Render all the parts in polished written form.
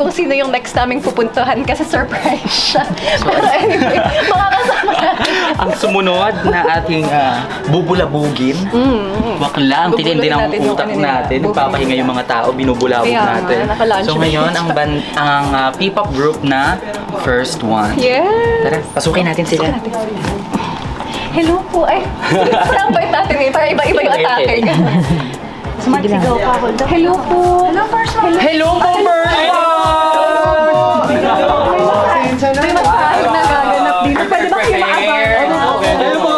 kung sino yung next naming pupuntahan kasi surprise siya. Pero anyway, makakasama natin. Ang sumunod na ating bubulabugin. Baklang, titindi ng utak natin. Nagpapahinga yung mga tao, binubulabog natin. So ngayon, ang P-pop group na First One. Yeah. Tara, pasukin natin sila. Hello po. Ay, soundbite natin eh. Para iba-iba yung atake. Sumagsigaw pa ako. Hello po. Hello, First One. Hello po, First One! May masahe na gaganap dito. Pwede ba kayo maabang? Hello po,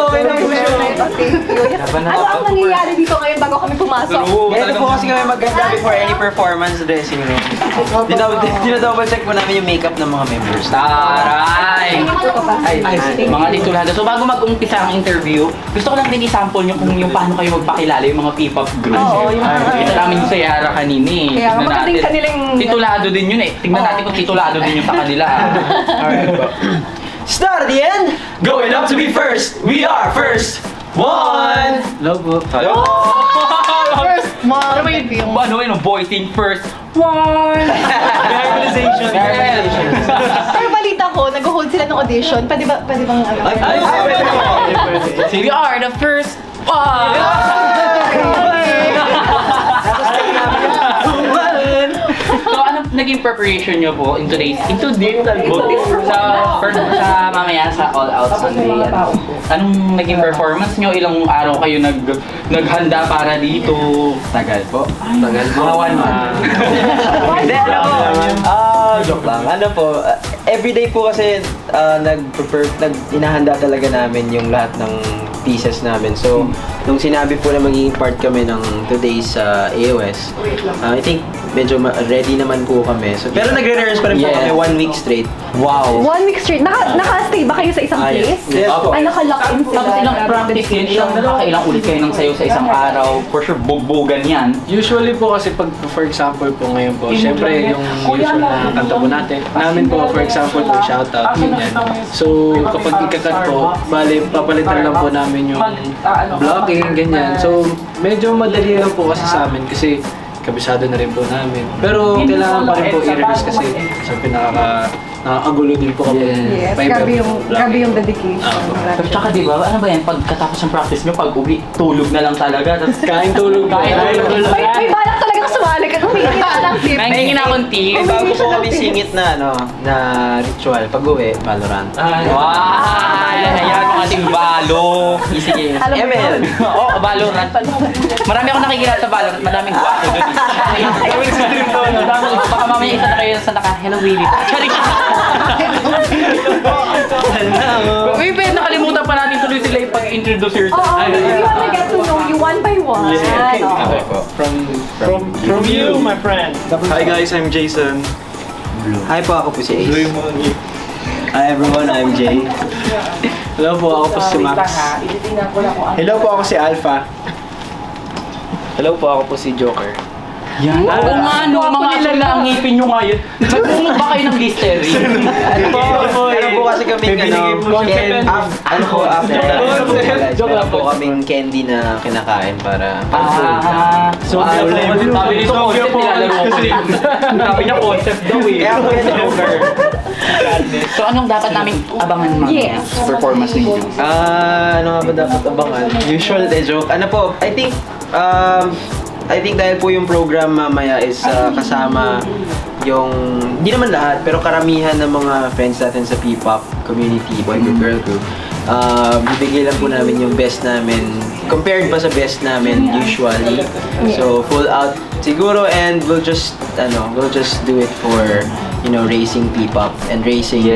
Ano ang nangyayari dito ngayon bago kami pumasok? Ito po kasi kami maganda before any performance dressing room. Dinadouble check po namin yung makeup ng mga members. Taray! Mga titulado. So bago mag-umpisa ang interview, gusto ko lang din i-sample nyo kung yung paano kayo magpakilala yung mga P-pop group. Oo, yung mga... Kita namin yung sa Yara kanina eh. Kaya magandang kanilang... Titulado din yun eh. Tingnan natin kung titulado din yung sa kanila. Alright po. Start at the end! Going up to be first, we are First One! Hello po. First one! Ano yun? Voicing First One! Verbalization. Pero balita ko, nag-hold sila ng audition. Pwede bang ano? We are the First One! So ano naging preparation nyo po in today's sa mamaya sa All Out Sunday? Anong naging performance nyo? Ilang araw kayo naghanda para dito? Tagal po. Tagal po. Mga 1 month. Hindi, joke lang. Ano po, everyday po kasi inahanda talaga namin yung lahat ng pieces namin. So, nung sinabi po na magiging part kami ng today's AOS, I think medyo ready naman po kami. So, pero nagre-rehearse pa rin po kami 1 week straight. Wow! 1 week straight? Naka-stay ba kayo sa isang place? Yes po. Ay, naka-lock in sila. Tapos ilang practice yun? Ilang ulit kayo ng sayo sa isang araw? For sure, bugbugan yan. Usually po kasi pag, for example po ngayon po, syempre yung usual na kanta po namin po, for example po, shoutout, ganyan. So, kapag ikakat po, bali, papalitan lang po namin yung blocking, ganyan. So, medyo madali lang po kasi sa amin kasi kabisado na rin po namin. Pero kailangan pa rin po i-rehearse kasi syempre nakakagulo din po kapag yes, grabe yung dedication. Pero tsaka diba, ano ba yan, pagkatapos ng practice nyo, pag uwi, tulog na lang talaga. Kain tulog. May balak talagang sumali ka. Humingi na lang tip. May akong tip. Bago po kami singit na ritual. Pag uwi, Valorant. Wow! Ayan ang ating Valo. Sige. ML. Oo, Valorant. Marami ako nakikita sa Valorant. Madaming gwapo doon. Baka mamaya isa na kayo sa Hello Willie. Uy, pero nakalimutan pa natin tuloy sila yung pag-introduce yourself. We want to get to know you one by one. From you, my friend. Hi guys, I'm Jason. Hi po, ako po si Ace. Hi everyone, I'm Jay. Hello po, ako po si Max. Hello po, ako si Alpha. Hello po, ako po si Joker. Yan. Oo nga, no, mga aso na ang ngipin nyo ngayon. Nagpunod ba kayo ng Listerine? Meron po kasi kaming after that. Joke lang po. Kaming candy na kinakain para So, sabi nito concept, nilalaro ko din. Sabi niya concept daw eh. Kaya ako yan Joker. So, anong dapat namin abangan mamaya sa performance ninyo? Ano nga ba dapat abangan? Usual de joke. Ano po, I think dahil po yung program mamaya is kasama yung, hindi naman lahat, pero karamihan ng mga friends natin sa P-pop community, boy group, girl group. Bibigay lang po namin yung best namin, compared pa sa best namin usually. So full out siguro, and we'll just do it for, you know, raising P-pop and raising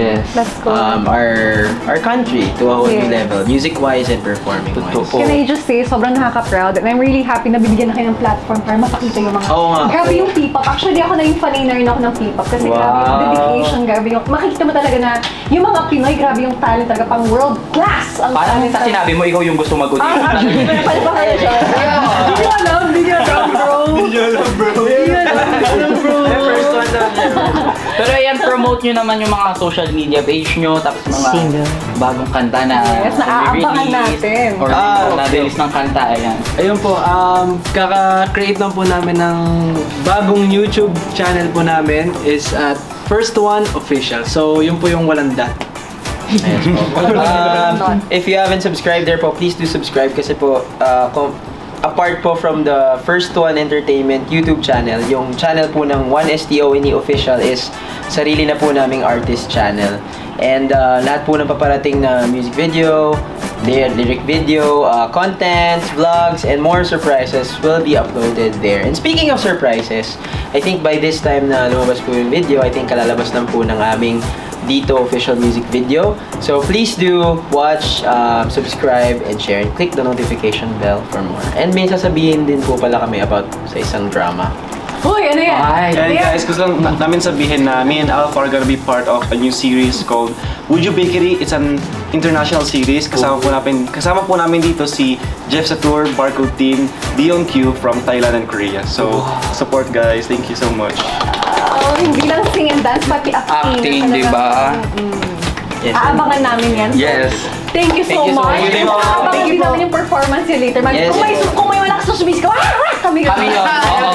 our country to a whole new level, music-wise and performing-wise. Can I just say, sobrang nakaka-proud, and I'm really happy na bibigyan na kayo ng platform para mapakita yung mga... Grabe yung P-pop. Actually, ako naging fanay na rin ako ng P-pop kasi grabe yung dedication, grabe yung... Makikita mo talaga na yung mga Pinoy, grabe yung talent talaga, pang world class! Parang sa sinabi mo, ikaw yung gusto mag-audition. Pwede ba kayo dyan? Hindi nyo alam, First one daw niya. Pero ayan, promote i-promote nyo naman yung mga social media page nyo, tapos mga bagong kanta na Yes, naaabangan natin. Or na-release ng kanta, ayan. Ayun po, kaka-create lang po namin ng bagong YouTube channel po namin is at First One Official. So, yun po yung walang dot. If you haven't subscribed there po, please do subscribe kasi po, apart po from the First One Entertainment YouTube channel, yung channel po ng 1STONE Official is sarili na po naming artist channel. And lahat po ng paparating na music video, lyric video, contents, vlogs, and more surprises will be uploaded there. And speaking of surprises, I think by this time na lumabas po yung video, I think kalalabas lang po ng aming Dito official music video. So please do watch, subscribe, and share, and click the notification bell for more. And may sasabihin din po pala kami about sa isang drama. Uy, ano yan? And guys, gusto lang namin sabihin na me and Alpha are gonna be part of a new series called Would You Bakery. It's an international series. Kasama po namin dito si Jeff Satur, Barcode Team, Dion Q from Thailand and Korea. So, support guys. Thank you so much. Hindi lang sing and dance, pati acting. Acting, di ba? Yes. Aabangan namin yan. Yes. Thank you so much. Aabangan din namin yung performance niya later. Yes. Kung may malakas na sumisigaw, kami Kami yun. Oo.